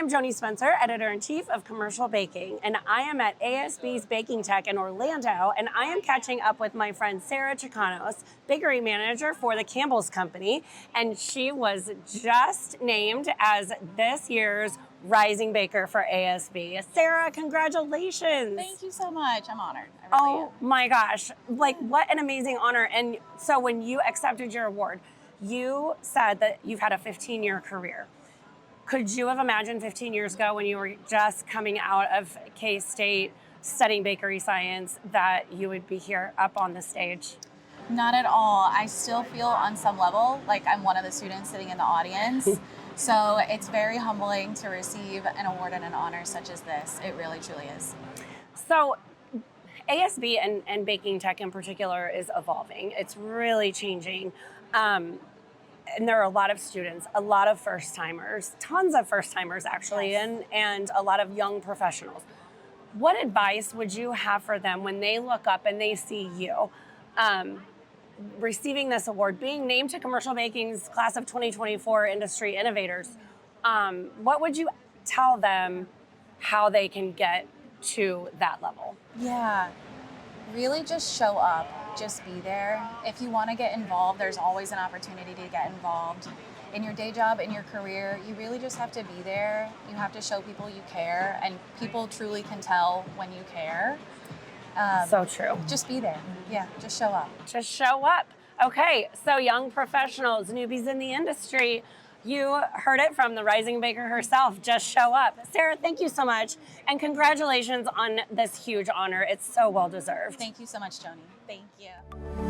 am Joanie Spencer, Editor-in-Chief of Commercial Baking, and I am at ASB's BakingTECH in Orlando, and I am catching up with my friend Sarah Tsocanos, Bakery Manager for the Campbell's Company, and she was just named as this year's Rising Baker for ASB. Sarah, congratulations. Thank you so much. I'm honored. I really am. My gosh, like what an amazing honor. And so when you accepted your award, you said that you've had a 15-year career. Could you have imagined 15 years ago when you were just coming out of K-State studying bakery science that you would be here up on the stage? Not at all. I still feel on some level like I'm one of the students sitting in the audience. So it's very humbling to receive an award and an honor such as this. It really, truly is. So ASB and BakingTECH in particular is evolving. It's really changing. And there are a lot of students, a lot of first-timers, tons of first-timers actually, Yes. and a lot of young professionals. What advice would you have for them when they look up and they see you receiving this award, being named to Commercial Baking's Class of 2024 Industry Innovators? What would you tell them how they can get to that level? Yeah, really just show up. Just be there. If you want to get involved, there's always an opportunity to get involved. In your day job, in your career, you really just have to be there. You have to show people you care, and people truly can tell when you care. So true. Just be there. Yeah, just show up. Just show up. Okay, so young professionals, newbies in the industry, you heard it from the Rising Baker herself. Just show up. Sarah, thank you so much, and congratulations on this huge honor. It's so well deserved. Thank you so much, Joanie. Thank you.